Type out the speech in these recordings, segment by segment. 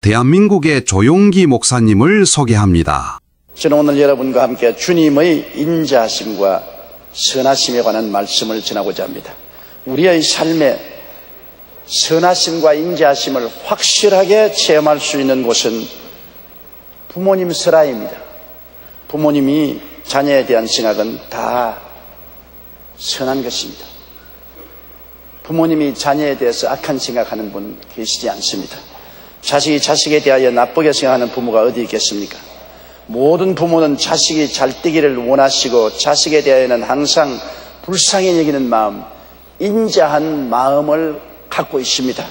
대한민국의 조용기 목사님을 소개합니다. 저는 오늘 여러분과 함께 주님의 인자하심과 선하심에 관한 말씀을 전하고자 합니다. 우리의 삶에 선하심과 인자하심을 확실하게 체험할 수 있는 곳은 부모님 설화입니다. 부모님이 자녀에 대한 생각은 다 선한 것입니다. 부모님이 자녀에 대해서 악한 생각하는 분 계시지 않습니다. 자식이 자식에 대하여 나쁘게 생각하는 부모가 어디 있겠습니까? 모든 부모는 자식이 잘 되기를 원하시고 자식에 대하여는 항상 불쌍히 여기는 마음, 인자한 마음을 갖고 있습니다.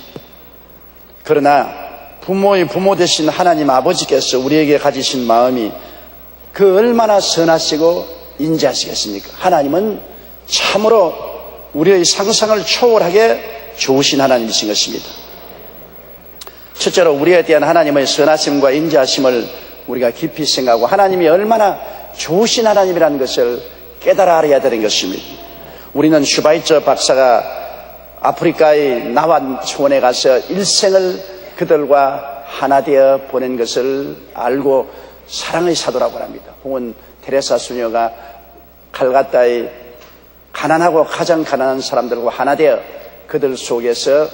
그러나 부모의 부모 되신 하나님 아버지께서 우리에게 가지신 마음이 그 얼마나 선하시고 인자하시겠습니까? 하나님은 참으로 우리의 상상을 초월하게 좋으신 하나님이신 것입니다. 첫째로 우리에 대한 하나님의 선하심과 인자하심을 우리가 깊이 생각하고 하나님이 얼마나 좋으신 하나님이라는 것을 깨달아 알아야 되는 것입니다. 우리는 슈바이처 박사가 아프리카의 나완 초원에 가서 일생을 그들과 하나 되어 보낸 것을 알고 사랑의 사도라고 합니다. 혹은 테레사 수녀가 칼가타의 가난하고 가장 가난한 사람들과 하나 되어 그들 속에서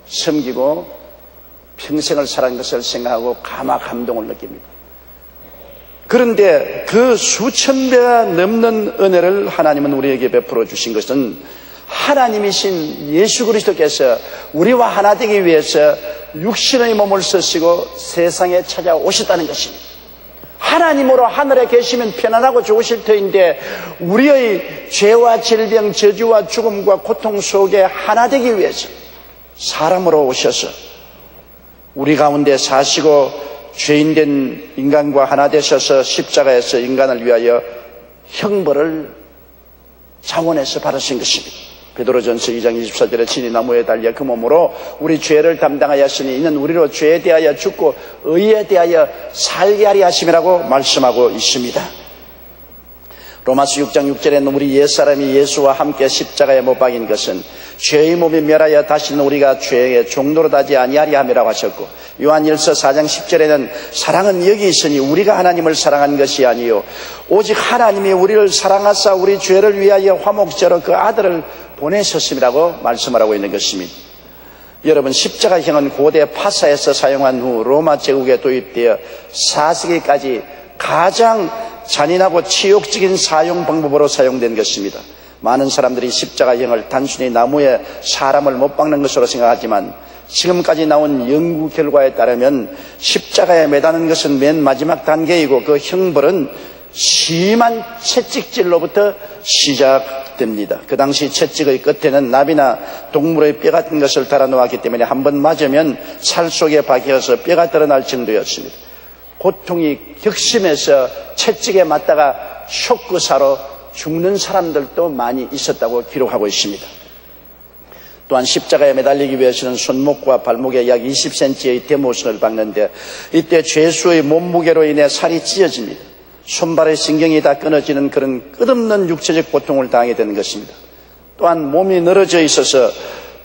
섬기고 평생을 살아간 것을 생각하고 가마 감동을 느낍니다. 그런데 그 수천 배가 넘는 은혜를 하나님은 우리에게 베풀어 주신 것은 하나님이신 예수 그리스도께서 우리와 하나 되기 위해서 육신의 몸을 쓰시고 세상에 찾아오셨다는 것입니다. 하나님으로 하늘에 계시면 편안하고 좋으실 터인데 우리의 죄와 질병, 저주와 죽음과 고통 속에 하나 되기 위해서 사람으로 오셔서 우리 가운데 사시고 죄인된 인간과 하나 되셔서 십자가에서 인간을 위하여 형벌을 자원해서 받으신 것입니다. 베드로전서 2장 24절에 친히 나무에 달려 그 몸으로 우리 죄를 담당하였으니 이는 우리로 죄에 대하여 죽고 의에 대하여 살게 하리 하심이라고 말씀하고 있습니다. 로마서 6장 6절에는 우리 옛사람이 예수와 함께 십자가에 못 박인 것은 죄의 몸이 멸하여 다시는 우리가 죄의 종로로 다지 아니하리 함이라고 하셨고, 요한일서 4장 10절에는 사랑은 여기 있으니 우리가 하나님을 사랑한 것이 아니요 오직 하나님이 우리를 사랑하사 우리 죄를 위하여 화목제로 그 아들을 보내셨음이라고 말씀을 하고 있는 것입니다. 여러분, 십자가형은 고대 파사에서 사용한 후 로마 제국에 도입되어 4세기까지 가장 잔인하고 치욕적인 사용 방법으로 사용된 것입니다. 많은 사람들이 십자가형을 단순히 나무에 사람을 못 박는 것으로 생각하지만 지금까지 나온 연구 결과에 따르면 십자가에 매다는 것은 맨 마지막 단계이고 그 형벌은 심한 채찍질로부터 시작됩니다. 그 당시 채찍의 끝에는 나비나 동물의 뼈 같은 것을 달아놓았기 때문에 한번 맞으면 살 속에 박혀서 뼈가 드러날 정도였습니다. 고통이 격심해서 채찍에 맞다가 쇼크사로 죽는 사람들도 많이 있었다고 기록하고 있습니다. 또한 십자가에 매달리기 위해서는 손목과 발목에 약 20cm의 대못을 박는데 이때 죄수의 몸무게로 인해 살이 찢어집니다. 손발의 신경이 다 끊어지는 그런 끝없는 육체적 고통을 당하게 되는 것입니다. 또한 몸이 늘어져 있어서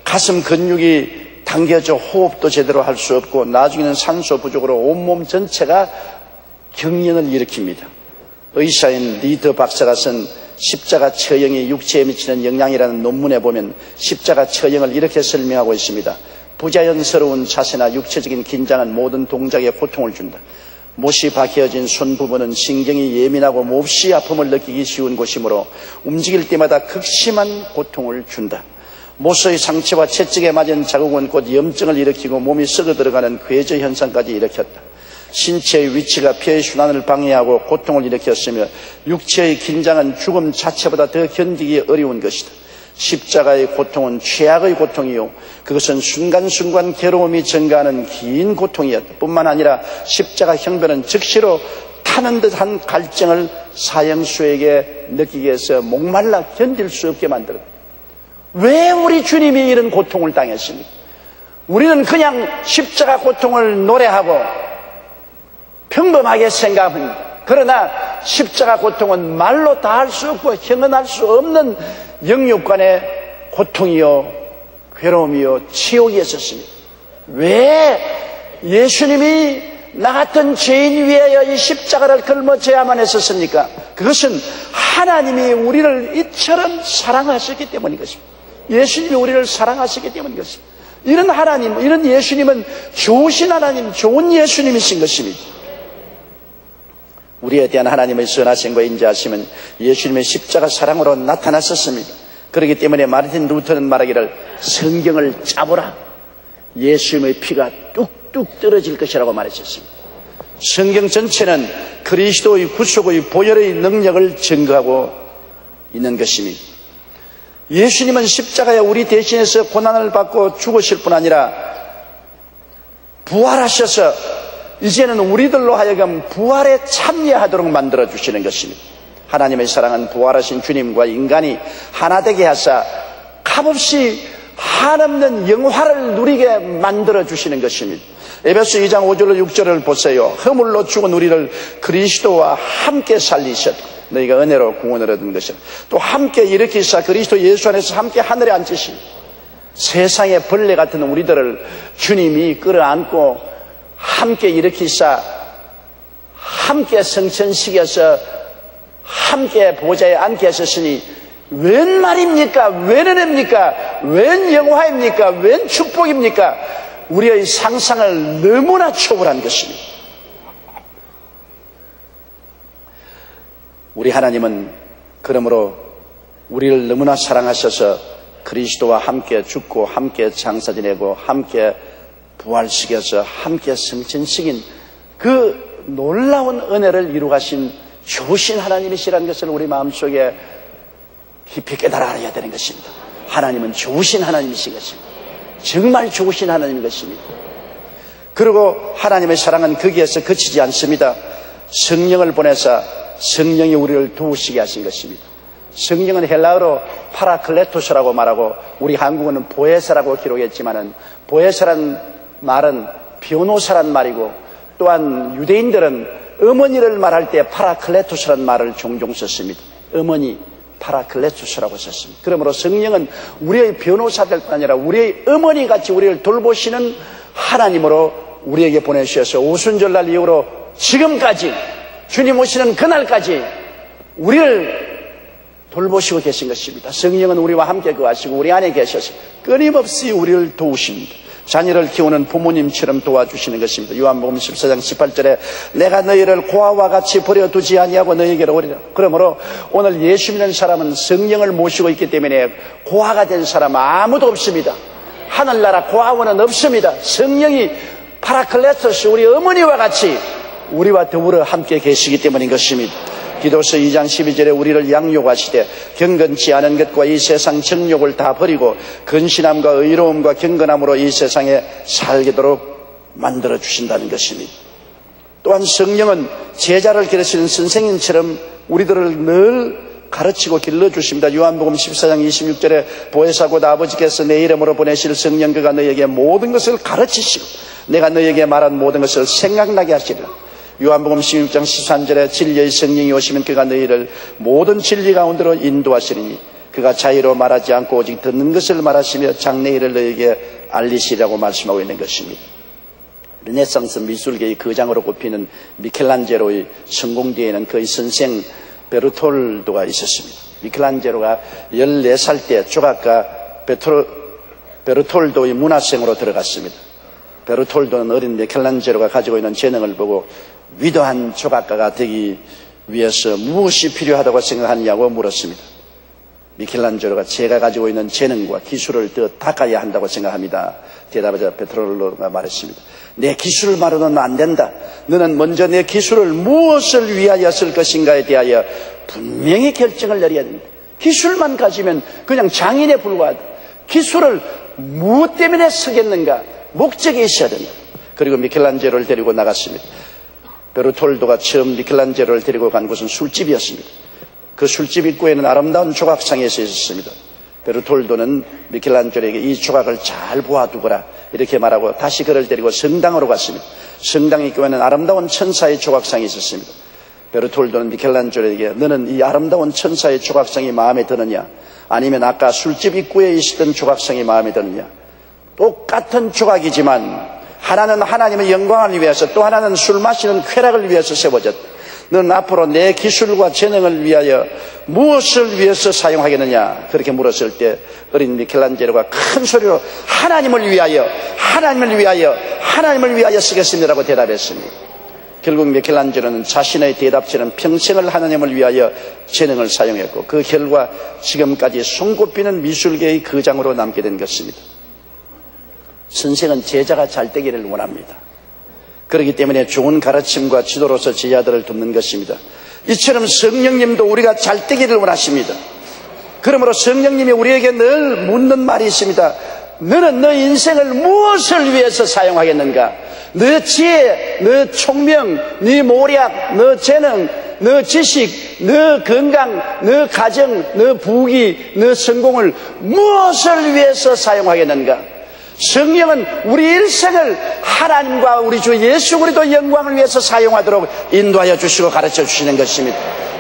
가슴 근육이 당겨져 호흡도 제대로 할 수 없고 나중에는 산소 부족으로 온몸 전체가 경련을 일으킵니다. 의사인 리더 박사가 쓴 십자가 처형이 육체에 미치는 영향이라는 논문에 보면 십자가 처형을 이렇게 설명하고 있습니다. 부자연스러운 자세나 육체적인 긴장은 모든 동작에 고통을 준다. 못이 박혀진 손 부분은 신경이 예민하고 몹시 아픔을 느끼기 쉬운 곳이므로 움직일 때마다 극심한 고통을 준다. 못의 상처와 채찍에 맞은 자국은 곧 염증을 일으키고 몸이 썩어 들어가는 괴저 현상까지 일으켰다. 신체의 위치가 폐의 순환을 방해하고 고통을 일으켰으며 육체의 긴장은 죽음 자체보다 더 견디기 어려운 것이다. 십자가의 고통은 최악의 고통이요 그것은 순간순간 괴로움이 증가하는 긴 고통이었다. 뿐만 아니라 십자가 형벌은 즉시로 타는 듯한 갈증을 사형수에게 느끼게 해서 목말라 견딜 수 없게 만들었다. 왜 우리 주님이 이런 고통을 당했습니까? 우리는 그냥 십자가 고통을 노래하고 평범하게 생각합니다. 그러나 십자가 고통은 말로 다 할 수 없고 형언할 수 없는 영육간의 고통이요 괴로움이요 치욕이었습니다. 왜 예수님이 나 같은 죄인 위하여 이 십자가를 걸머져야만 했었습니까? 그것은 하나님이 우리를 이처럼 사랑하셨기 때문인 것입니다. 예수님이 우리를 사랑하셨기 때문인 것입니다. 이런 하나님, 이런 예수님은 좋으신 하나님, 좋은 예수님이신 것입니다. 우리에 대한 하나님의 선하심과 인자하심은 예수님의 십자가 사랑으로 나타났었습니다. 그렇기 때문에 마르틴 루터는 말하기를 성경을 짜보라. 예수님의 피가 뚝뚝 떨어질 것이라고 말했었습니다. 성경 전체는 그리스도의 구속의 보혈의 능력을 증거하고 있는 것입니다. 예수님은 십자가에 우리 대신해서 고난을 받고 죽으실 뿐 아니라 부활하셔서 이제는 우리들로 하여금 부활에 참여하도록 만들어주시는 것입니다. 하나님의 사랑은 부활하신 주님과 인간이 하나 되게 하사 값없이 한없는 영화를 누리게 만들어주시는 것입니다. 에베소 2장 5절 6절을 보세요. 허물로 죽은 우리를 그리스도와 함께 살리셨고 너희가 은혜로 구원을 얻은 것이라. 또 함께 일으키사 그리스도 예수 안에서 함께 하늘에 앉으시 세상의 벌레 같은 우리들을 주님이 끌어안고 함께 일으키사 함께 성천시켜서 함께 보좌에 앉게 하셨으니 웬 말입니까? 웬 은혜입니까? 웬 영화입니까? 웬 축복입니까? 우리의 상상을 너무나 초월한 것입니다. 우리 하나님은 그러므로 우리를 너무나 사랑하셔서 그리스도와 함께 죽고 함께 장사 지내고 함께 부활시켜서 함께 성천시킨 그 놀라운 은혜를 이루가신 좋으신 하나님이시라는 것을 우리 마음속에 깊이 깨달아야 되는 것입니다. 하나님은 좋으신 하나님이신 것입니다. 정말 좋으신 하나님인 것입니다. 그리고 하나님의 사랑은 거기에서 그치지 않습니다. 성령을 보내사 성령이 우리를 도우시게 하신 것입니다. 성령은 헬라어로 파라클레토스라고 말하고 우리 한국어는 보혜사라고 기록했지만은 보혜사란 말은 변호사란 말이고 또한 유대인들은 어머니를 말할 때 파라클레토스란 말을 종종 썼습니다. 어머니 파라클레토스라고 썼습니다. 그러므로 성령은 우리의 변호사될 뿐 아니라 우리의 어머니같이 우리를 돌보시는 하나님으로 우리에게 보내주셔서 오순절날 이후로 지금까지 주님 오시는 그날까지 우리를 돌보시고 계신 것입니다. 성령은 우리와 함께 거하시고 우리 안에 계셔서 끊임없이 우리를 도우십니다. 자녀를 키우는 부모님처럼 도와주시는 것입니다. 요한복음 14장 18절에 내가 너희를 고아와 같이 버려두지 아니하고 너희에게로 오리라. 그러므로 오늘 예수 믿는 사람은 성령을 모시고 있기 때문에 고아가 된 사람 아무도 없습니다. 하늘나라 고아원은 없습니다. 성령이 파라클레토스 우리 어머니와 같이 우리와 더불어 함께 계시기 때문인 것입니다. 기도서 2장 12절에 우리를 양육하시되 경건치 않은 것과 이 세상 정욕을 다 버리고 근신함과 의로움과 경건함으로 이 세상에 살게도록 만들어 주신다는 것입니다. 또한 성령은 제자를 기르시는 선생님처럼 우리들을 늘 가르치고 길러주십니다. 요한복음 14장 26절에 보혜사 곧 아버지께서 내 이름으로 보내실 성령 그가 너희에게 모든 것을 가르치시고 내가 너희에게 말한 모든 것을 생각나게 하시리라. 요한복음 16장 13절에 진리의 성령이 오시면 그가 너희를 모든 진리 가운데로 인도하시리니 그가 자유로 말하지 않고 오직 듣는 것을 말하시며 장래일을 너희에게 알리시라고 말씀하고 있는 것입니다. 르네상스 미술계의 거장으로 꼽히는 미켈란젤로의 성공뒤에는 그의 선생 베르톨도가 있었습니다. 미켈란젤로가 14살 때 조각가 베르톨도의 문화생으로 들어갔습니다. 베르톨도는 어린 미켈란젤로가 가지고 있는 재능을 보고 위대한 조각가가 되기 위해서 무엇이 필요하다고 생각하느냐고 물었습니다. 미켈란젤로가 제가 가지고 있는 재능과 기술을 더 닦아야 한다고 생각합니다. 대답하자 베르톨도가 말했습니다. 내 기술을 말로는 안 된다. 너는 먼저 내 기술을 무엇을 위하여 쓸 것인가에 대하여 분명히 결정을 내려야 된다. 기술만 가지면 그냥 장인에 불과하다. 기술을 무엇 때문에 쓰겠는가? 목적이 있어야 된다. 그리고 미켈란젤로를 데리고 나갔습니다. 베르톨도가 처음 미켈란젤로를 데리고 간 곳은 술집이었습니다. 그 술집 입구에는 아름다운 조각상이 서 있었습니다. 베르톨도는 미켈란젤로에게 이 조각을 잘 보아두거라 이렇게 말하고 다시 그를 데리고 성당으로 갔습니다. 성당 입구에는 아름다운 천사의 조각상이 있었습니다. 베르톨도는 미켈란젤로에게 너는 이 아름다운 천사의 조각상이 마음에 드느냐 아니면 아까 술집 입구에 있었던 조각상이 마음에 드느냐. 똑같은 조각이지만 하나는 하나님의 영광을 위해서, 또 하나는 술 마시는 쾌락을 위해서 세워졌다. 너는 앞으로 내 기술과 재능을 위하여 무엇을 위해서 사용하겠느냐? 그렇게 물었을 때 어린 미켈란젤로가 큰 소리로 하나님을 위하여, 하나님을 위하여, 하나님을 위하여 쓰겠습니다라고 대답했습니다. 결국 미켈란젤로는 자신의 대답처럼 평생을 하나님을 위하여 재능을 사용했고, 그 결과 지금까지 손꼽히는 미술계의 거장으로 남게 된 것입니다. 선생은 제자가 잘 되기를 원합니다. 그렇기 때문에 좋은 가르침과 지도로서 제자들을 돕는 것입니다. 이처럼 성령님도 우리가 잘 되기를 원하십니다. 그러므로 성령님이 우리에게 늘 묻는 말이 있습니다. 너는 너 인생을 무엇을 위해서 사용하겠는가? 너 지혜, 너 총명, 네 모략, 너 재능, 너 지식, 너 건강, 너 가정, 너 부귀, 너 성공을 무엇을 위해서 사용하겠는가? 성령은 우리 일생을 하나님과 우리 주 예수 그리스도 영광을 위해서 사용하도록 인도하여 주시고 가르쳐 주시는 것입니다.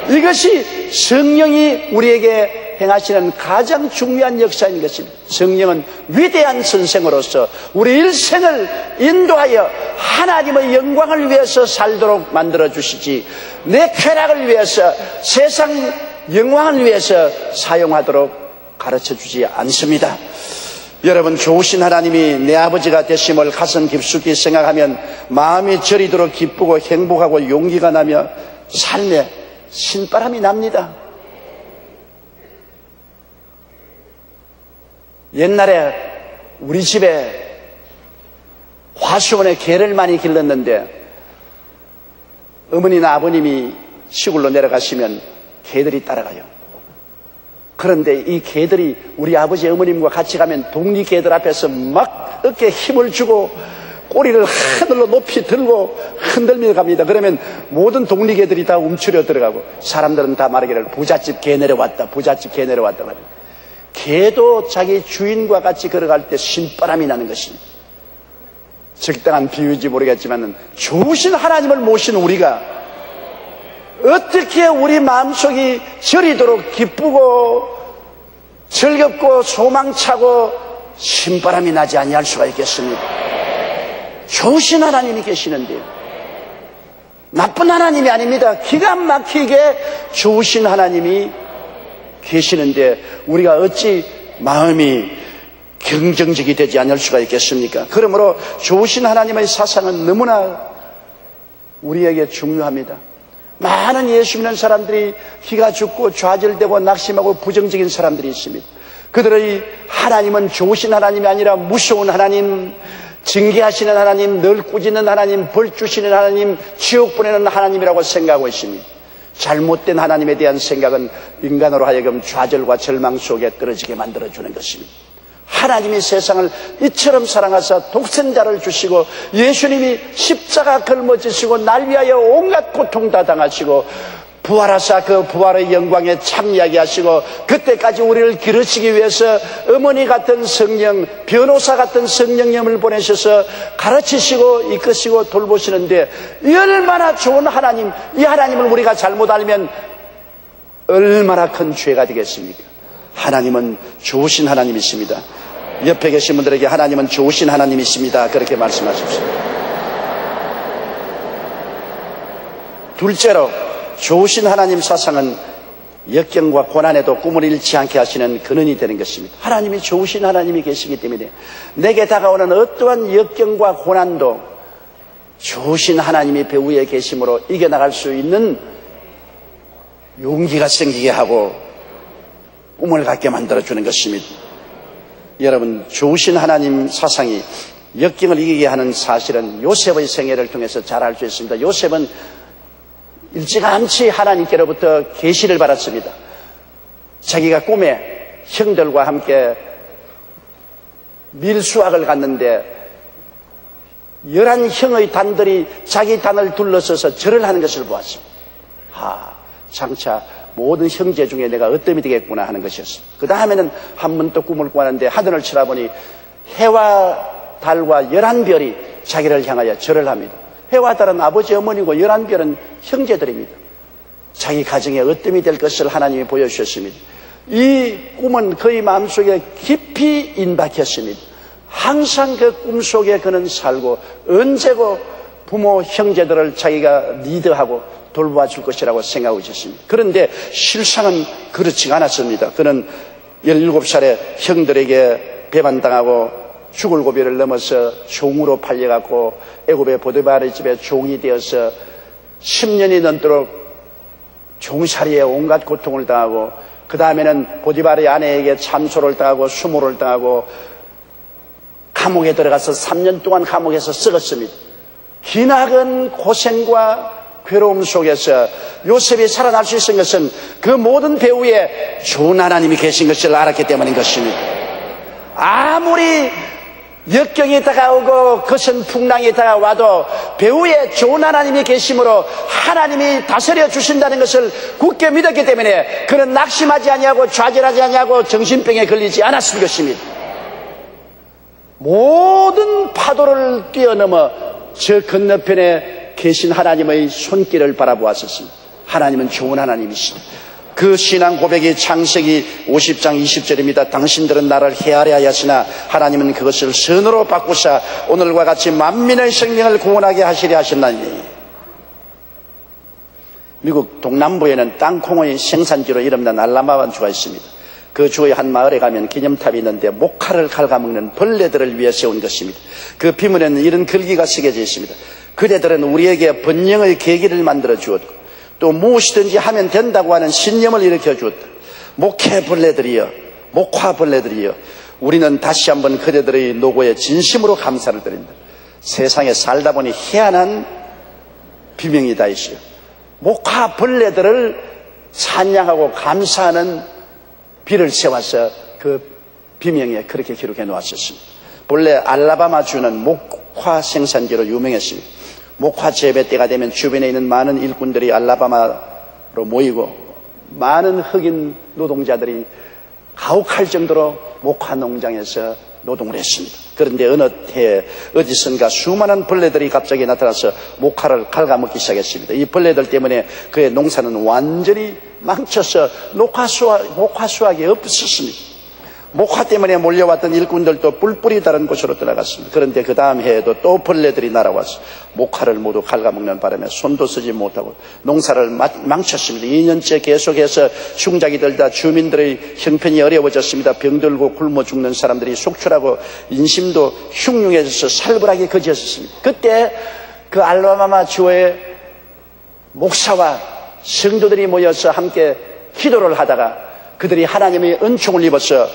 이것이 성령이 우리에게 행하시는 가장 중요한 역사인 것입니다. 성령은 위대한 선생으로서 우리 일생을 인도하여 하나님의 영광을 위해서 살도록 만들어 주시지, 내 쾌락을 위해서, 세상 영광을 위해서 사용하도록 가르쳐 주지 않습니다. 여러분, 좋으신 하나님이 내 아버지가 되심을 가슴 깊숙이 생각하면 마음이 저리도록 기쁘고 행복하고 용기가 나며 삶에 신바람이 납니다. 옛날에 우리 집에 화수원에 개를 많이 길렀는데 어머니나 아버님이 시골로 내려가시면 개들이 따라가요. 그런데 이 개들이 우리 아버지 어머님과 같이 가면 독립개들 앞에서 막 어깨에 힘을 주고 꼬리를 하늘로 높이 들고 흔들며 갑니다. 그러면 모든 독립개들이 다 움츠려 들어가고 사람들은 다 말하기를 부잣집 개 내려왔다, 부잣집 개 내려왔다 말입니다. 개도 자기 주인과 같이 걸어갈 때 신바람이 나는 것입니다. 적당한 비유인지 모르겠지만 좋으신 하나님을 모신 우리가 어떻게 우리 마음속이 저리도록 기쁘고 즐겁고 소망차고 신바람이 나지 아니할 수가 있겠습니까? 좋으신 하나님이 계시는데요. 나쁜 하나님이 아닙니다. 기가 막히게 좋으신 하나님이 계시는데 우리가 어찌 마음이 긍정적이 되지 않을 수가 있겠습니까? 그러므로 좋으신 하나님의 사상은 너무나 우리에게 중요합니다. 많은 예수 믿는 사람들이 기가 죽고 좌절되고 낙심하고 부정적인 사람들이 있습니다. 그들의 하나님은 좋으신 하나님이 아니라 무서운 하나님, 징계하시는 하나님, 늘 꾸짖는 하나님, 벌 주시는 하나님, 지옥 보내는 하나님이라고 생각하고 있습니다. 잘못된 하나님에 대한 생각은 인간으로 하여금 좌절과 절망 속에 떨어지게 만들어주는 것입니다. 하나님이 세상을 이처럼 사랑하사 독생자를 주시고 예수님이 십자가 걸머지시고 날 위하여 온갖 고통 다 당하시고 부활하사 그 부활의 영광에 참여하게 하시고 그때까지 우리를 기르시기 위해서 어머니 같은 성령, 변호사 같은 성령님을 보내셔서 가르치시고 이끄시고 돌보시는데 이 얼마나 좋은 하나님, 이 하나님을 우리가 잘못 알면 얼마나 큰 죄가 되겠습니까? 하나님은 좋으신 하나님이십니다. 옆에 계신 분들에게 하나님은 좋으신 하나님이십니다. 그렇게 말씀하십시오. 둘째로 좋으신 하나님 사상은 역경과 고난에도 꿈을 잃지 않게 하시는 근원이 되는 것입니다. 하나님이 좋으신 하나님이 계시기 때문에 내게 다가오는 어떠한 역경과 고난도 좋으신 하나님이 배후에 계심으로 이겨나갈 수 있는 용기가 생기게 하고 꿈을 갖게 만들어주는 것입니다. 여러분, 좋으신 하나님 사상이 역경을 이기게 하는 사실은 요셉의 생애를 통해서 잘 알 수 있습니다. 요셉은 일찌감치 하나님께로부터 계시를 받았습니다. 자기가 꿈에 형들과 함께 밀수학을 갔는데 11형의 단들이 자기 단을 둘러서서 절을 하는 것을 보았습니다. 장차 모든 형제 중에 내가 어떤 이 되겠구나 하는 것이었습니다. 그 다음에는 한 번 또 꿈을 꾸었는데 하늘을 쳐다보니 해와 달과 11별이 자기를 향하여 절을 합니다. 해와 달은 아버지 어머니고 11별은 형제들입니다. 자기 가정에 어떤 이 될 것을 하나님이 보여주셨습니다. 이 꿈은 그의 마음속에 깊이 인박했습니다. 항상 그 꿈속에 그는 살고 언제고 부모 형제들을 자기가 리드하고 돌봐 줄 것이라고 생각하고 있었습니다. 그런데 실상은 그렇지가 않았습니다. 그는 17살에 형들에게 배반당하고 죽을 고비를 넘어서 종으로 팔려갖고 애굽의 보디바르 집에 종이 되어서 10년이 넘도록 종살이에 온갖 고통을 당하고 그 다음에는 보디바르의 아내에게 참소를 당하고 수모를 당하고 감옥에 들어가서 3년 동안 감옥에서 썩었습니다. 기나긴 고생과 괴로움 속에서 요셉이 살아날 수 있는 것은 그 모든 배후에 좋은 하나님이 계신 것을 알았기 때문인 것입니다. 아무리 역경이 다가오고 거센 풍랑이 다가와도 배후에 좋은 하나님이 계심으로 하나님이 다스려 주신다는 것을 굳게 믿었기 때문에 그는 낙심하지 아니하고 좌절하지 아니하고 정신병에 걸리지 않았을 것입니다. 모든 파도를 뛰어넘어 저 건너편에 계신 하나님의 손길을 바라보았었습니다. 하나님은 좋은 하나님이시다. 그 신앙 고백이 창세기 50장 20절입니다. 당신들은 나를 헤아려 하였으나 하나님은 그것을 선으로 바꾸사 오늘과 같이 만민의 생명을 구원하게 하시려 하셨나니. 미국 동남부에는 땅콩의 생산지로 이름난 알라바마 주가 있습니다. 그 주의 한 마을에 가면 기념탑이 있는데 목화를 갉아먹는 벌레들을 위해 세운 것입니다. 그 비문에는 이런 글귀가 새겨져 있습니다. 그대들은 우리에게 번영의 계기를 만들어 주었고 또 무엇이든지 하면 된다고 하는 신념을 일으켜 주었다. 목회벌레들이여, 목화벌레들이여, 우리는 다시 한번 그대들의 노고에 진심으로 감사를 드린다. 세상에 살다 보니 희한한 비명이 다 있어요. 목화벌레들을 찬양하고 감사하는 비를 세워서 그 비명에 그렇게 기록해 놓았었습니다. 본래 알라바마 주는 목화 생산지로 유명했습니다. 목화 재배 때가 되면 주변에 있는 많은 일꾼들이 알라바마로 모이고 많은 흑인 노동자들이 가혹할 정도로 목화 농장에서 노동을 했습니다. 그런데 어느 해에 어디선가 수많은 벌레들이 갑자기 나타나서 목화를 갉아먹기 시작했습니다. 이 벌레들 때문에 그의 농사는 완전히 망쳐서 목화 수확이 없었습니다. 목화 때문에 몰려왔던 일꾼들도 뿔뿔이 다른 곳으로 떠나갔습니다. 그런데 그 다음 해에도 또 벌레들이 날아와서 목화를 모두 갉아먹는 바람에 손도 쓰지 못하고 농사를 망쳤습니다. 2년째 계속해서 충작이 들다 주민들의 형편이 어려워졌습니다. 병들고 굶어 죽는 사람들이 속출하고 인심도 흉흉해져서 살벌하게 거지었습니다. 그때 그 알라바마 주의 목사와 성도들이 모여서 함께 기도를 하다가 그들이 하나님의 은총을 입어서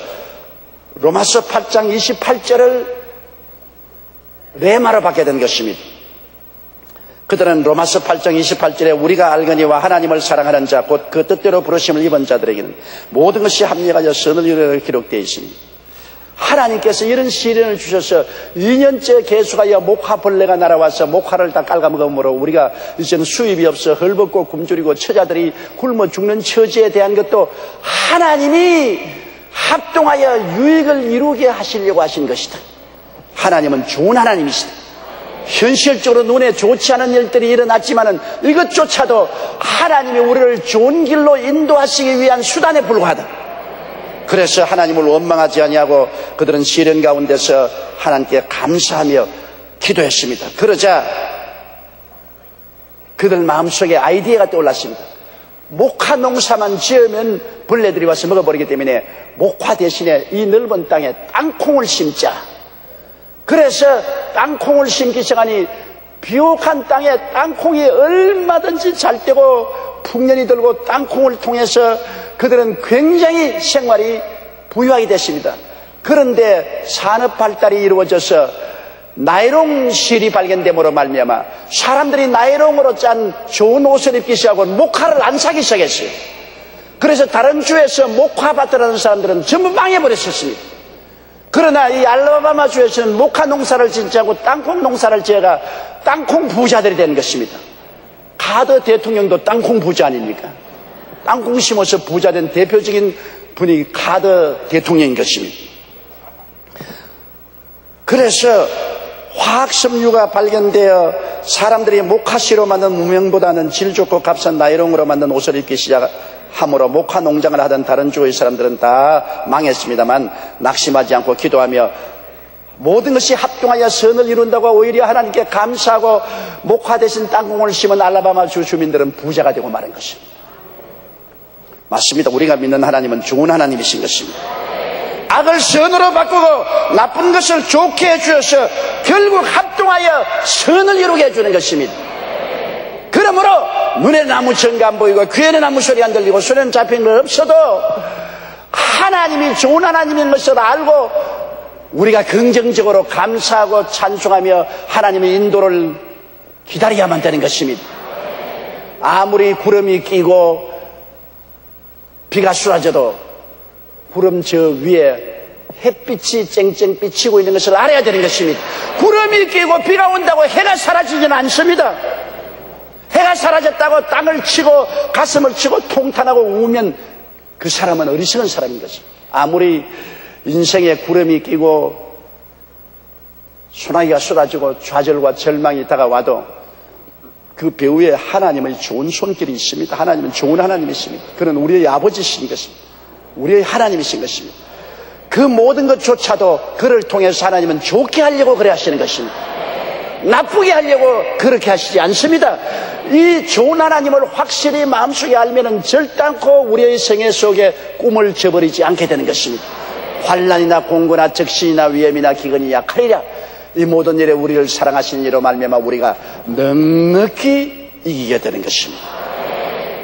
로마서 8장 28절을 레마로 받게 된 것입니다. 그들은 로마서 8장 28절에 우리가 알거니와 하나님을 사랑하는 자 곧 그 뜻대로 부르심을 입은 자들에게는 모든 것이 합력하여 선을 이루려 기록되어 있습니다. 하나님께서 이런 시련을 주셔서 2년째 계속하여 목화벌레가 날아와서 목화를 다 깔아먹음으로 우리가 이제는 수입이 없어 헐벗고 굶주리고 처자들이 굶어 죽는 처지에 대한 것도 하나님이 합동하여 유익을 이루게 하시려고 하신 것이다. 하나님은 좋은 하나님이시다. 현실적으로 눈에 좋지 않은 일들이 일어났지만은 이것조차도 하나님이 우리를 좋은 길로 인도하시기 위한 수단에 불과하다. 그래서 하나님을 원망하지 아니하고 그들은 시련 가운데서 하나님께 감사하며 기도했습니다. 그러자 그들 마음속에 아이디어가 떠올랐습니다. 목화 농사만 지으면 벌레들이 와서 먹어버리기 때문에 목화 대신에 이 넓은 땅에 땅콩을 심자. 그래서 땅콩을 심기 시작하니 비옥한 땅에 땅콩이 얼마든지 잘 되고 풍년이 들고 땅콩을 통해서 그들은 굉장히 생활이 부유하게 됐습니다. 그런데 산업 발달이 이루어져서 나이롱 실이 발견됨으로 말미암아 사람들이 나이롱으로 짠 좋은 옷을 입기 시작하고 목화를 안 사기 시작했어요. 그래서 다른 주에서 목화밭을 하는 사람들은 전부 망해버렸었습니다. 그러나 이 알라바마 주에서는 목화 농사를 짓자고 땅콩 농사를 지어가 땅콩 부자들이 되는 것입니다. 카드 대통령도 땅콩 부자 아닙니까? 땅콩 심어서 부자된 대표적인 분이 카드 대통령인 것입니다. 그래서 화학섬유가 발견되어 사람들이 목화씨로 만든 무명보다는 질 좋고 값싼 나이롱으로 만든 옷을 입기 시작함으로 목화 농장을 하던 다른 주의 사람들은 다 망했습니다만 낙심하지 않고 기도하며 모든 것이 합동하여 선을 이룬다고 오히려 하나님께 감사하고 목화 대신 땅콩을 심은 알라바마 주 주민들은 부자가 되고 마는 것입니다. 맞습니다. 우리가 믿는 하나님은 좋은 하나님이신 것입니다. 악을 선으로 바꾸고 나쁜 것을 좋게 해주셔서 결국 합동하여 선을 이루게 해주는 것입니다. 그러므로 눈에는 아무 증거 안 보이고 귀에는 아무 소리 안 들리고 손에는 잡힌 건 없어도 하나님이 좋은 하나님인 것을 알고 우리가 긍정적으로 감사하고 찬송하며 하나님의 인도를 기다려야만 되는 것입니다. 아무리 구름이 끼고 비가 쏟아져도 구름 저 위에 햇빛이 쨍쨍 비치고 있는 것을 알아야 되는 것입니다. 구름이 끼고 비가 온다고 해가 사라지지는 않습니다. 해가 사라졌다고 땅을 치고 가슴을 치고 통탄하고 우면 그 사람은 어리석은 사람인 것입니다. 아무리 인생에 구름이 끼고 소나기가 쏟아지고 좌절과 절망이 다가와도 그 배후에 하나님의 좋은 손길이 있습니다. 하나님은 좋은 하나님이십니다. 그는 우리의 아버지이신 것입니다. 우리의 하나님이신 것입니다. 그 모든 것조차도 그를 통해서 하나님은 좋게 하려고 그래 하시는 것입니다. 나쁘게 하려고 그렇게 하시지 않습니다. 이 좋은 하나님을 확실히 마음속에 알면은 절단코 우리의 생애 속에 꿈을 저버리지 않게 되는 것입니다. 환난이나 공고나 적신이나 위험이나 기근이 약하리라. 이 모든 일에 우리를 사랑하시는 이로 말미암아 우리가 넉넉히 이기게 되는 것입니다.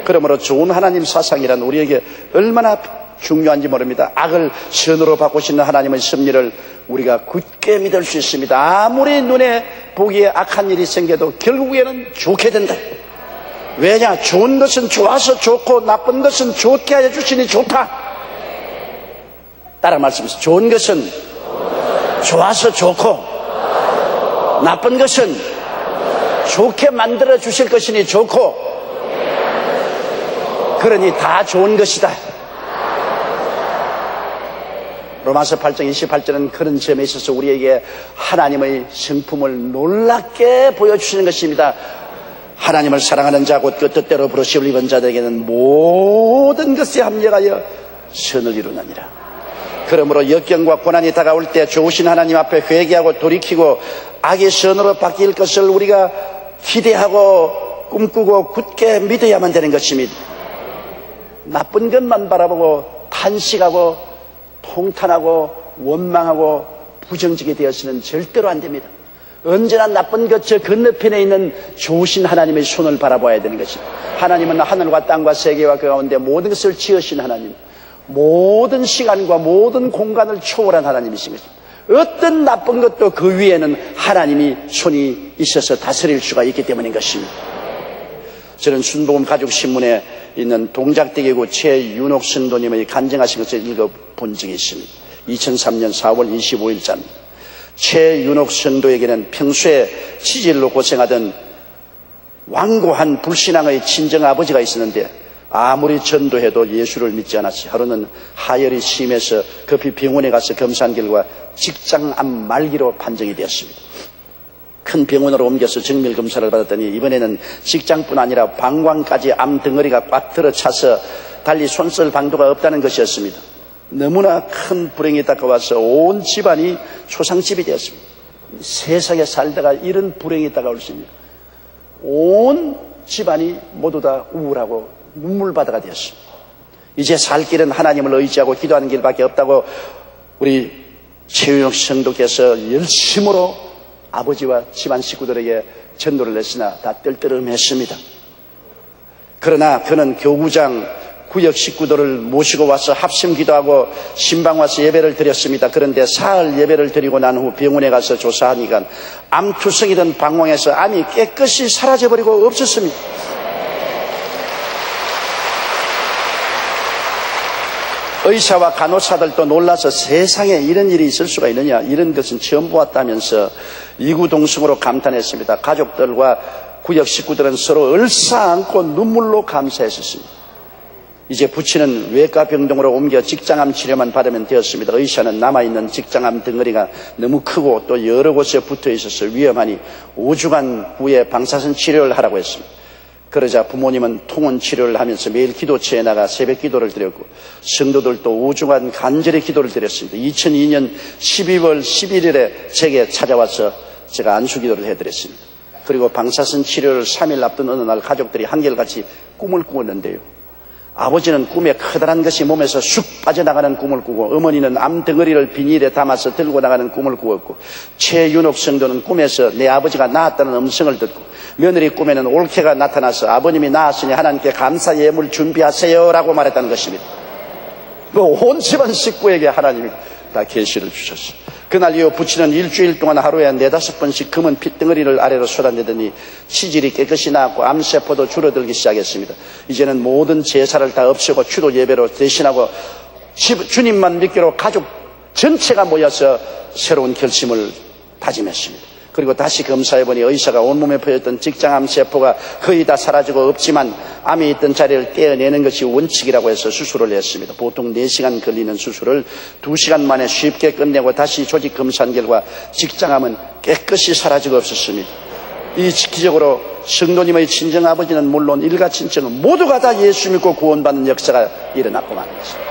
그러므로 좋은 하나님 사상이란 우리에게 얼마나 중요한지 모릅니다. 악을 선으로 바꾸시는 하나님의 섭리를 우리가 굳게 믿을 수 있습니다. 아무리 눈에 보기에 악한 일이 생겨도 결국에는 좋게 된다. 왜냐? 좋은 것은 좋아서 좋고 나쁜 것은 좋게 하여 주시니 좋다. 따라 말씀하세요. 좋은 것은 좋아서 좋고 나쁜 것은 좋게 만들어 주실 것이니 좋고 그러니 다 좋은 것이다. 로마서 8장 28절은 그런 점에 있어서 우리에게 하나님의 성품을 놀랍게 보여주시는 것입니다. 하나님을 사랑하는 자 곧 그 뜻대로 부르심을 입은 자들에게는 모든 것에 합력하여 선을 이루느니라. 그러므로 역경과 고난이 다가올 때 좋으신 하나님 앞에 회개하고 돌이키고 악의 선으로 바뀔 것을 우리가 기대하고 꿈꾸고 굳게 믿어야만 되는 것입니다. 나쁜 것만 바라보고 탄식하고 통탄하고 원망하고 부정적이 되어서는 절대로 안 됩니다. 언제나 나쁜 것 저 건너편에 있는 좋으신 하나님의 손을 바라봐야 되는 것입니다. 하나님은 하늘과 땅과 세계와 그 가운데 모든 것을 지으신 하나님, 모든 시간과 모든 공간을 초월한 하나님이신 것입니다. 어떤 나쁜 것도 그 위에는 하나님이 손이 있어서 다스릴 수가 있기 때문인 것입니다. 저는 순복음 가족신문에 있는 동작대교구 최윤옥 성도님의 간증하신 것을 읽어본 적이 있습니다. 2003년 4월 25일자입니다. 최윤옥 성도에게는 평소에 치질로 고생하던 완고한 불신앙의 친정아버지가 있었는데 아무리 전도해도 예수를 믿지 않았어요. 하루는 하열이 심해서 급히 병원에 가서 검사한 결과 직장암 말기로 판정이 되었습니다. 큰 병원으로 옮겨서 정밀 검사를 받았더니 이번에는 직장뿐 아니라 방광까지 암 덩어리가 꽉 들어차서 달리 손쓸 방도가 없다는 것이었습니다. 너무나 큰 불행이 다가와서 온 집안이 초상집이 되었습니다. 세상에 살다가 이런 불행이 다가올 수 있습니다. 온 집안이 모두 다 우울하고 눈물바다가 되었습니다. 이제 살 길은 하나님을 의지하고 기도하는 길밖에 없다고 우리 최윤옥 성도께서 열심으로 아버지와 집안 식구들에게 전도를 했으나 다 떨떠름했습니다. 그러나 그는 교구장 구역 식구들을 모시고 와서 합심 기도하고 신방 와서 예배를 드렸습니다. 그런데 사흘 예배를 드리고 난 후 병원에 가서 조사하니까 암투성이던 방광에서 암이 깨끗이 사라져버리고 없었습니다. 의사와 간호사들도 놀라서 세상에 이런 일이 있을 수가 있느냐, 이런 것은 처음 보았다면서 이구동성으로 감탄했습니다. 가족들과 구역 식구들은 서로 얼싸안고 눈물로 감사했었습니다. 이제 부친은 외과 병동으로 옮겨 직장암 치료만 받으면 되었습니다. 의사는 남아있는 직장암 덩어리가 너무 크고 또 여러 곳에 붙어 있어서 위험하니 5주간 후에 방사선 치료를 하라고 했습니다. 그러자 부모님은 통원 치료를 하면서 매일 기도처에 나가 새벽 기도를 드렸고 성도들도 우중한 간절히 기도를 드렸습니다. 2002년 12월 11일에 제게 찾아와서 제가 안수 기도를 해드렸습니다. 그리고 방사선 치료를 3일 앞둔 어느 날 가족들이 한결같이 꿈을 꾸었는데요. 아버지는 꿈에 커다란 것이 몸에서 쑥 빠져나가는 꿈을 꾸고 어머니는 암덩어리를 비닐에 담아서 들고 나가는 꿈을 꾸었고 최윤옥 성도는 꿈에서 내 아버지가 낳았다는 음성을 듣고 며느리 꿈에는 올케가 나타나서 아버님이 낳았으니 하나님께 감사 예물 준비하세요 라고 말했다는 것입니다. 온 집안 식구에게 하나님이 다 계시를 주셨어요. 그날 이후 부친은 일주일 동안 하루에 4-5번씩 검은 핏덩어리를 아래로 쏟아내더니 치질이 깨끗이 나았고 암세포도 줄어들기 시작했습니다. 이제는 모든 제사를 다 없애고 추도 예배로 대신하고 주님만 믿기로 가족 전체가 모여서 새로운 결심을 다짐했습니다. 그리고 다시 검사해보니 의사가 온몸에 퍼졌던 직장암 세포가 거의 다 사라지고 없지만 암이 있던 자리를 떼어내는 것이 원칙이라고 해서 수술을 했습니다. 보통 4시간 걸리는 수술을 2시간 만에 쉽게 끝내고 다시 조직 검사한 결과 직장암은 깨끗이 사라지고 없었습니다. 이 기적으로 성도님의 친정아버지는 물론 일가 친척은 모두가 다 예수 믿고 구원받는 역사가 일어났고 마는 것입니다.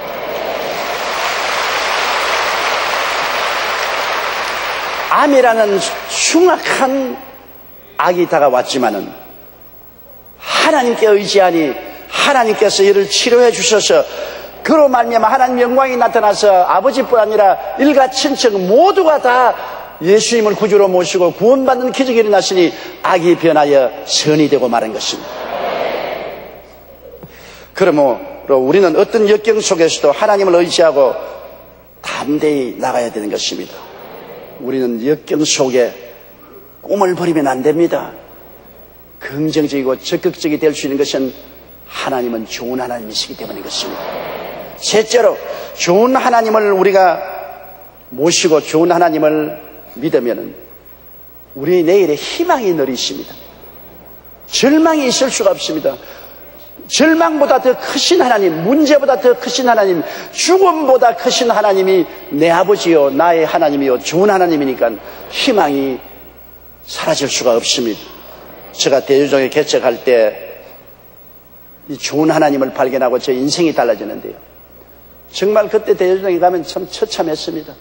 암이라는 흉악한 악이 다가왔지만은 하나님께 의지하니 하나님께서 이를 치료해 주셔서 그로 말미암아 하나님 영광이 나타나서 아버지뿐 아니라 일가 친척 모두가 다 예수님을 구주로 모시고 구원받는 기적이 일어났으니 악이 변하여 선이 되고 마는 것입니다. 그러므로 우리는 어떤 역경 속에서도 하나님을 의지하고 담대히 나가야 되는 것입니다. 우리는 역경 속에 꿈을 버리면 안 됩니다. 긍정적이고 적극적이 될 수 있는 것은 하나님은 좋은 하나님이시기 때문인 것입니다. 셋째로 좋은 하나님을 우리가 모시고 좋은 하나님을 믿으면 우리 내일에 희망이 늘 있습니다. 절망이 있을 수가 없습니다. 절망보다 더 크신 하나님, 문제보다 더 크신 하나님, 죽음보다 크신 하나님이 내 아버지요 나의 하나님이요 좋은 하나님이니까 희망이 사라질 수가 없습니다. 제가 대유종에 개척할 때 이 좋은 하나님을 발견하고 제 인생이 달라지는데요. 정말 그때 대유종에 가면 참 처참했습니다.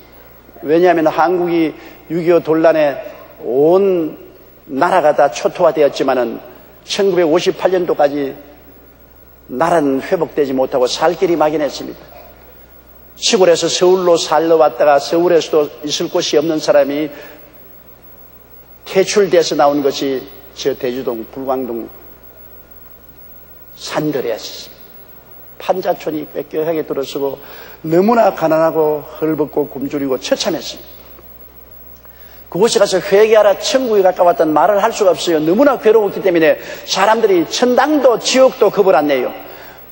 왜냐하면 한국이 6.25 논란에 온 나라가 다 초토화되었지만은 1958년도까지 나라는 회복되지 못하고 살 길이 막연했습니다. 시골에서 서울로 살러 왔다가 서울에서도 있을 곳이 없는 사람이 퇴출돼서 나온 것이 저 대주동 불광동 산들이었습니다. 판자촌이 뺏겨하게 들어서고 너무나 가난하고 헐벗고 굶주리고 처참했습니다. 그곳에 가서 회개하라 천국에 가까웠다는 말을 할 수가 없어요. 너무나 괴로웠기 때문에 사람들이 천당도 지옥도 겁을 안 내요.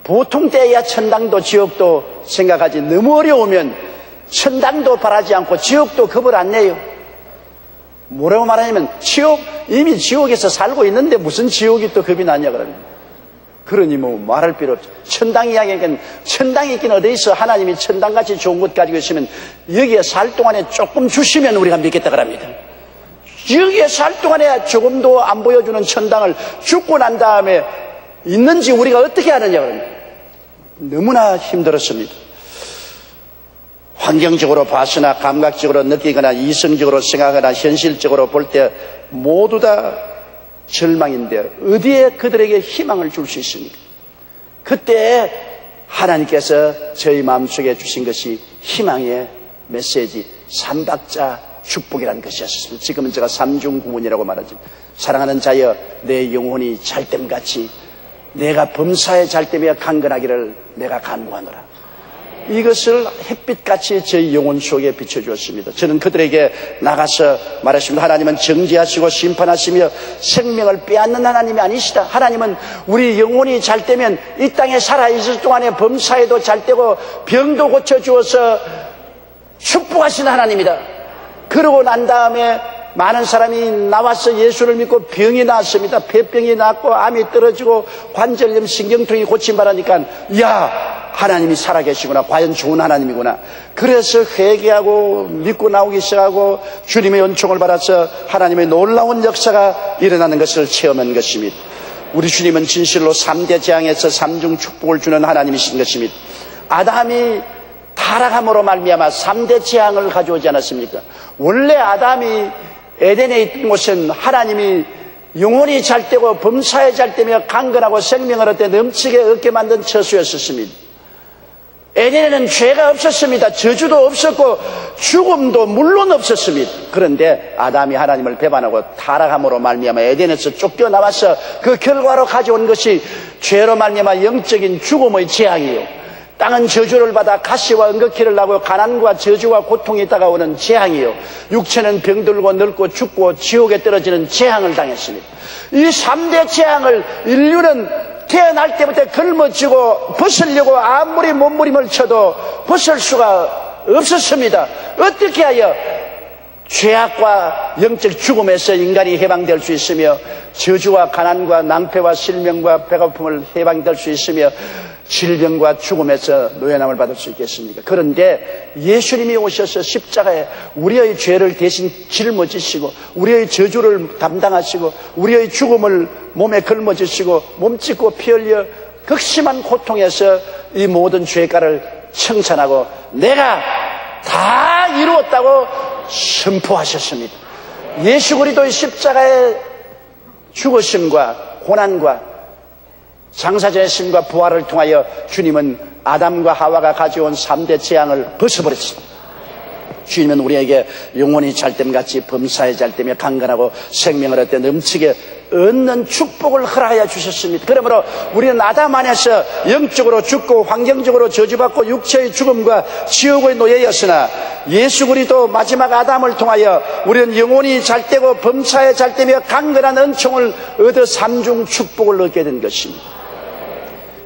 보통 때야 천당도 지옥도 생각하지 너무 어려우면 천당도 바라지 않고 지옥도 겁을 안 내요. 뭐라고 말하냐면 이미 지옥에서 살고 있는데 무슨 지옥이 또 겁이 나냐 그러면 그러니 뭐 말할 필요 없죠. 천당 이야기니까 천당이 있긴 어디 있어. 하나님이 천당같이 좋은 것 가지고 있으면 여기에 살 동안에 조금 주시면 우리가 믿겠다 그럽니다. 여기에 살 동안에 조금도 안 보여주는 천당을 죽고 난 다음에 있는지 우리가 어떻게 아느냐 그럽니다. 너무나 힘들었습니다. 환경적으로 봐서나 감각적으로 느끼거나 이성적으로 생각하거나 현실적으로 볼 때 모두 다 절망인데 어디에 그들에게 희망을 줄 수 있습니까? 그때 하나님께서 저희 마음속에 주신 것이 희망의 메시지, 삼박자 축복이라는 것이었습니다. 지금은 제가 삼중구원이라고 말하죠. 사랑하는 자여 내 영혼이 잘됨같이 내가 범사에 잘됨에 강건하기를 내가 간구하노라. 이것을 햇빛같이 저희 영혼 속에 비춰주었습니다. 저는 그들에게 나가서 말했습니다. 하나님은 정죄하시고 심판하시며 생명을 빼앗는 하나님이 아니시다. 하나님은 우리 영혼이 잘되면 이 땅에 살아있을 동안에 범사에도 잘되고 병도 고쳐주어서 축복하시는 하나님이다. 그러고 난 다음에 많은 사람이 나와서 예수를 믿고 병이 나았습니다. 폐병이 났고 암이 떨어지고 관절염 신경통이 고침받으니까 하나님이 살아계시구나. 과연 좋은 하나님이구나. 그래서 회개하고 믿고 나오기 시작하고 주님의 은총을 받아서 하나님의 놀라운 역사가 일어나는 것을 체험한 것입니다. 우리 주님은 진실로 3대 재앙에서 3중 축복을 주는 하나님이신 것입니다. 아담이 타락함으로 말미암아 3대 재앙을 가져오지 않았습니까? 원래 아담이 에덴에 있던 곳은 하나님이 영혼이 잘되고 범사에 잘되며 강건하고 생명을 얻되 넘치게 얻게 만든 처소였었습니다. 에덴에는 죄가 없었습니다. 저주도 없었고 죽음도 물론 없었습니다. 그런데 아담이 하나님을 배반하고 타락함으로 말미암아 에덴에서 쫓겨나와서 그 결과로 가져온 것이 죄로 말미암아 영적인 죽음의 재앙이에요. 땅은 저주를 받아 가시와 은극기를 나고 가난과 저주와 고통이 다가오는 재앙이요, 육체는 병들고 늙고 죽고 지옥에 떨어지는 재앙을 당했습니다. 이 3대 재앙을 인류는 태어날 때부터 걸머쥐고 벗으려고 아무리 몸부림을 쳐도 벗을 수가 없었습니다. 어떻게 하여 죄악과 영적 죽음에서 인간이 해방될 수 있으며 저주와 가난과 낭패와 실명과 배고픔을 해방될 수 있으며 질병과 죽음에서 노예남을 받을 수 있겠습니까? 그런데 예수님이 오셔서 십자가에 우리의 죄를 대신 짊어지시고 우리의 저주를 담당하시고 우리의 죽음을 몸에 걸머지시고 몸짓고 피 흘려 극심한 고통에서 이 모든 죄가를 청산하고 내가 다 이루었다고 선포하셨습니다. 예수 그리스도의 십자가의 죽으심과 고난과 장사자의 심과 부활을 통하여 주님은 아담과 하와가 가져온 3대 재앙을 벗어버렸습니다. 주님은 우리에게 영혼이 잘됨같이 범사에 잘되며 강건하고 생명을 얻되 넘치게 얻는 축복을 허락하여 주셨습니다. 그러므로 우리는 아담 안에서 영적으로 죽고 환경적으로 저주받고 육체의 죽음과 지옥의 노예였으나 예수 그리스도 마지막 아담을 통하여 우리는 영혼이 잘되고 범사에 잘되며 강건한 은총을 얻어 3중 축복을 얻게 된 것입니다.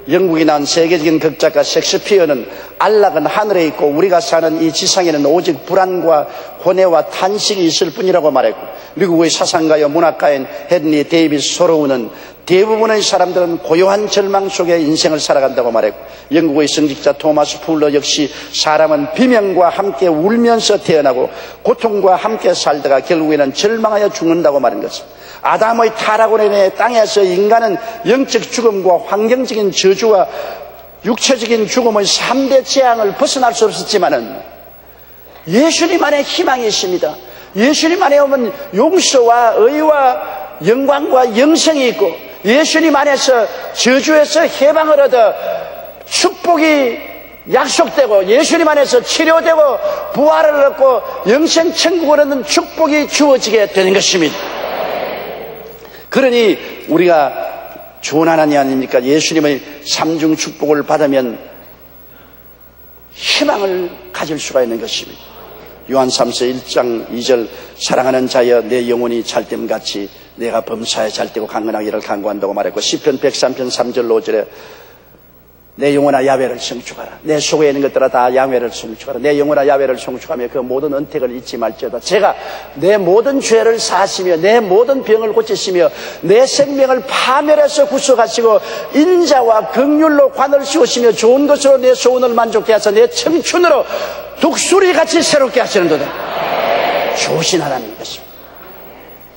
영국이 낳은 세계적인 극작가 셰익스피어는 안락은 하늘에 있고 우리가 사는 이 지상에는 오직 불안과 고뇌와 탄식이 있을 뿐이라고 말했고, 미국의 사상가여 문학가인 헨리 데이비스 소로우는 대부분의 사람들은 고요한 절망 속에 인생을 살아간다고 말했고, 영국의 성직자 토마스 풀러 역시 사람은 비명과 함께 울면서 태어나고 고통과 함께 살다가 결국에는 절망하여 죽는다고 말한 것입니다. 아담의 타락으로 인해 땅에서 인간은 영적 죽음과 환경적인 저주와 육체적인 죽음의 3대 재앙을 벗어날 수 없었지만은 예수님 안에 희망이 있습니다. 예수님 안에 오면 용서와 의와 영광과 영생이 있고 예수님 안에서 저주에서 해방을 얻어 축복이 약속되고 예수님 안에서 치료되고 부활을 얻고 영생 천국을 얻는 축복이 주어지게 되는 것입니다. 그러니 우리가 좋은 하나님 아닙니까? 예수님의 3중 축복을 받으면 희망을 가질 수가 있는 것입니다. 요한 3서 1장 2절 사랑하는 자여 내 영혼이 잘됨같이 내가 범사에 잘되고 강건하기를 간구한다고 말했고, 시편 103편 3절 5절에 내 영혼아 야훼를 송축하라. 내 속에 있는 것들아 다 야훼를 송축하라. 내 영혼아 야훼를 송축하며 그 모든 은택을 잊지 말지어다. 제가 내 모든 죄를 사하시며 내 모든 병을 고치시며 내 생명을 파멸해서 구속하시고 인자와 긍휼로 관을 씌우시며 좋은 것으로 내 소원을 만족케 하사 내 청춘으로 독수리같이 새롭게 하시는도다. 좋으신 하나님 것입니다.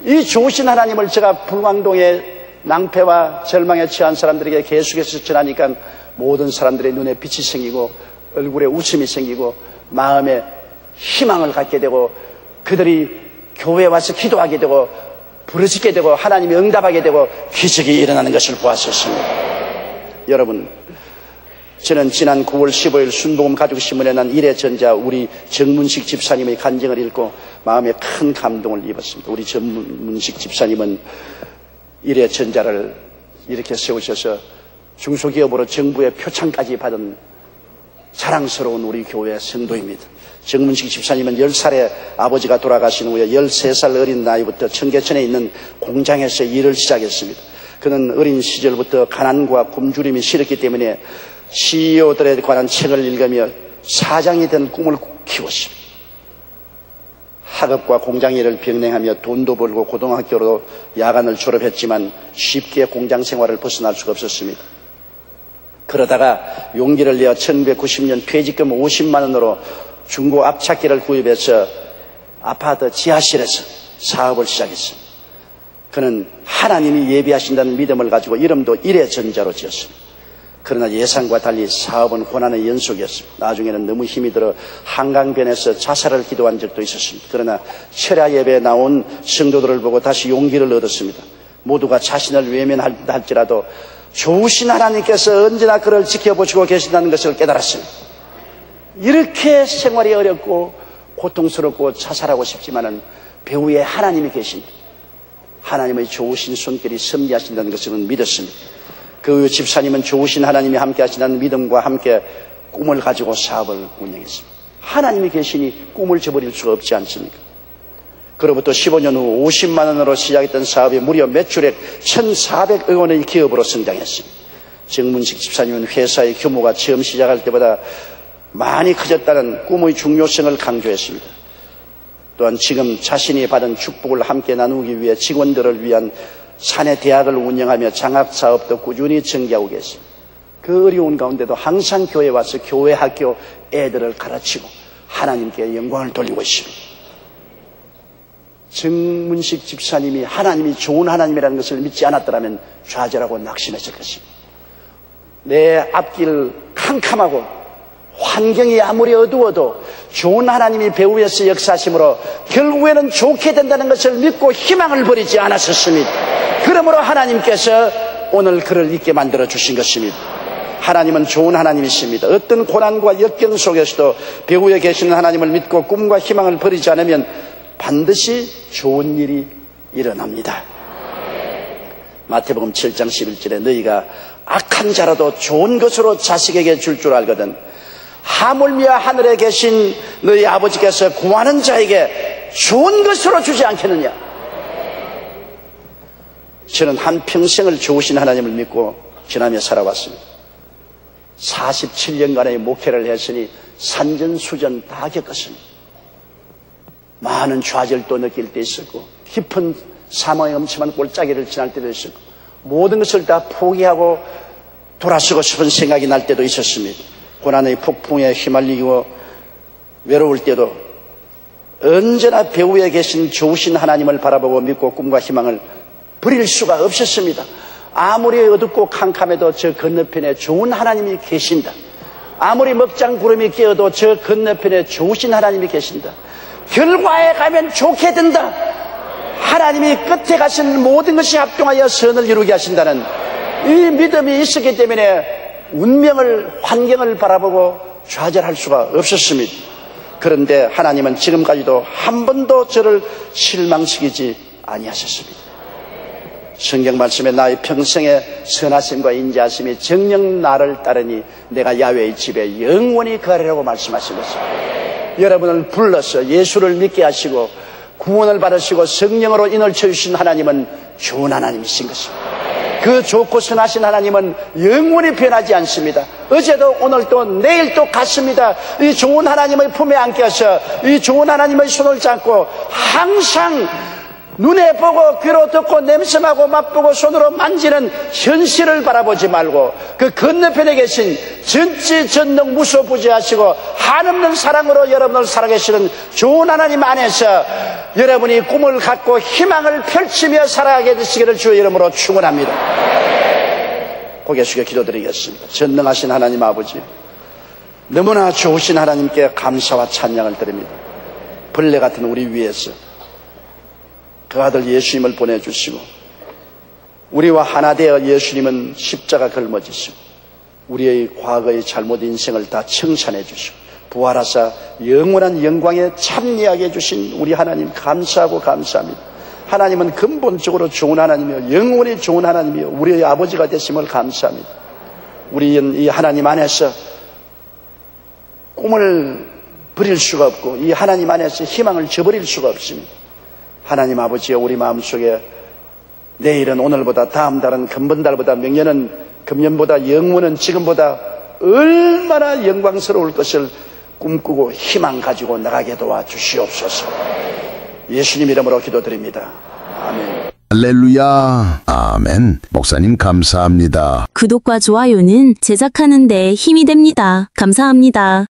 이 좋으신 하나님을 제가 불광동의 낭패와 절망에 처한 사람들에게 계속해서 전하니까 모든 사람들의 눈에 빛이 생기고 얼굴에 웃음이 생기고 마음에 희망을 갖게 되고 그들이 교회에 와서 기도하게 되고 부르짖게 되고 하나님이 응답하게 되고 기적이 일어나는 것을 보았었습니다. 여러분, 저는 지난 9월 15일 순복음 가족신문에 난 일의 전자 우리 정문식 집사님의 간증을 읽고 마음에 큰 감동을 입었습니다. 우리 정문식 집사님은 일의 전자를 이렇게 세우셔서 중소기업으로 정부의 표창까지 받은 자랑스러운 우리 교회 성도입니다. 정문식 집사님은 10살에 아버지가 돌아가신 후에 13살 어린 나이부터 청계천에 있는 공장에서 일을 시작했습니다. 그는 어린 시절부터 가난과 굶주림이 싫었기 때문에 CEO들에 관한 책을 읽으며 사장이 된 꿈을 키웠습니다. 학업과 공장 일을 병행하며 돈도 벌고 고등학교로 야간을 졸업했지만 쉽게 공장 생활을 벗어날 수가 없었습니다. 그러다가 용기를 내어 1990년 퇴직금 50만 원으로 중고 앞차기를 구입해서 아파트 지하실에서 사업을 시작했습니다. 그는 하나님이 예비하신다는 믿음을 가지고 이름도 일의 전자로 지었습니다. 그러나 예상과 달리 사업은 고난의 연속이었습니다. 나중에는 너무 힘이 들어 한강변에서 자살을 기도한 적도 있었습니다. 그러나 철야 예배에 나온 성도들을 보고 다시 용기를 얻었습니다. 모두가 자신을 외면할지라도 좋으신 하나님께서 언제나 그를 지켜보시고 계신다는 것을 깨달았습니다. 이렇게 생활이 어렵고 고통스럽고 자살하고 싶지만은 배후에 하나님이 계신다. 하나님의 좋으신 손길이 섭리하신다는 것을 믿었습니다. 그 집사님은 좋으신 하나님이 함께 하신다는 믿음과 함께 꿈을 가지고 사업을 운영했습니다. 하나님이 계시니 꿈을 저버릴 수가 없지 않습니까? 그로부터 15년 후 50만 원으로 시작했던 사업이 무려 매출액 1,400억 원의 기업으로 성장했습니다. 정문식 집사님은 회사의 규모가 처음 시작할 때보다 많이 커졌다는 꿈의 중요성을 강조했습니다. 또한 지금 자신이 받은 축복을 함께 나누기 위해 직원들을 위한 사내 대학을 운영하며 장학사업도 꾸준히 전개하고 계십니다. 그 어려운 가운데도 항상 교회에 와서 교회 학교 애들을 가르치고 하나님께 영광을 돌리고 있습니다. 정문식 집사님이 하나님이 좋은 하나님이라는 것을 믿지 않았더라면 좌절하고 낙심했을 것입니다. 내 앞길 캄캄하고 환경이 아무리 어두워도 좋은 하나님이 배후에서 역사하심으로 결국에는 좋게 된다는 것을 믿고 희망을 버리지 않았었습니다. 그러므로 하나님께서 오늘 그를 있게 만들어 주신 것입니다. 하나님은 좋은 하나님이십니다. 어떤 고난과 역경 속에서도 배후에 계시는 하나님을 믿고 꿈과 희망을 버리지 않으면 반드시 좋은 일이 일어납니다. 마태복음 7장 11절에 너희가 악한 자라도 좋은 것으로 자식에게 줄 줄 알거든 하물며 하늘에 계신 너희 아버지께서 구하는 자에게 좋은 것으로 주지 않겠느냐. 저는 한평생을 좋으신 하나님을 믿고 지나며 살아왔습니다. 47년간의 목회를 했으니 산전수전 다 겪었습니다. 많은 좌절도 느낄 때 있었고 깊은 사망의 엄청난 골짜기를 지날 때도 있었고 모든 것을 다 포기하고 돌아서고 싶은 생각이 날 때도 있었습니다. 고난의 폭풍에 휘말리고 외로울 때도 언제나 배후에 계신 좋으신 하나님을 바라보고 믿고 꿈과 희망을 버릴 수가 없었습니다. 아무리 어둡고 캄캄해도 저 건너편에 좋은 하나님이 계신다. 아무리 먹장 구름이 끼어도 저 건너편에 좋으신 하나님이 계신다. 결과에 가면 좋게 된다. 하나님이 끝에 가신 모든 것이 합동하여 선을 이루게 하신다는 이 믿음이 있었기 때문에 운명을, 환경을 바라보고 좌절할 수가 없었습니다. 그런데 하나님은 지금까지도 한 번도 저를 실망시키지 아니하셨습니다. 성경 말씀에 나의 평생의 선하심과 인자하심이 정녕 나를 따르니 내가 야훼의 집에 영원히 거하리라고 말씀하신 것입니다. 여러분을 불러서 예수를 믿게 하시고 구원을 받으시고 성령으로 인을 쳐주신 하나님은 좋은 하나님이신 것입니다. 그 좋고 선하신 하나님은 영원히 변하지 않습니다. 어제도 오늘도 내일도 같습니다. 이 좋은 하나님의 품에 안겨서 이 좋은 하나님의 손을 잡고 항상 눈에 보고 귀로 듣고 냄새나고 맛보고 손으로 만지는 현실을 바라보지 말고 그 건너편에 계신 전지전능 무소부지하시고 한없는 사랑으로 여러분을 살아계시는 좋은 하나님 안에서 여러분이 꿈을 갖고 희망을 펼치며 살아가게 되시기를 주의 이름으로 축원합니다. 고개 숙여 기도드리겠습니다. 전능하신 하나님 아버지, 너무나 좋으신 하나님께 감사와 찬양을 드립니다. 벌레 같은 우리 위에서 그 아들 예수님을 보내주시고 우리와 하나 되어 예수님은 십자가 걸머지시고 우리의 과거의 잘못 인생을 다 청산해 주시고 부활하사 영원한 영광에 참여하게 해주신 우리 하나님 감사하고 감사합니다. 하나님은 근본적으로 좋은 하나님이요 영원히 좋은 하나님이요 우리의 아버지가 되심을 감사합니다. 우리는 이 하나님 안에서 꿈을 버릴 수가 없고 이 하나님 안에서 희망을 저버릴 수가 없습니다. 하나님 아버지여, 우리 마음속에 내일은 오늘보다, 다음 달은 금번달보다, 명년은 금년보다, 영원은 지금보다 얼마나 영광스러울 것을 꿈꾸고 희망 가지고 나가게 도와주시옵소서. 예수님 이름으로 기도드립니다. 아멘. 할렐루야. 아멘. 목사님 감사합니다. 구독과 좋아요는 제작하는 데 힘이 됩니다. 감사합니다.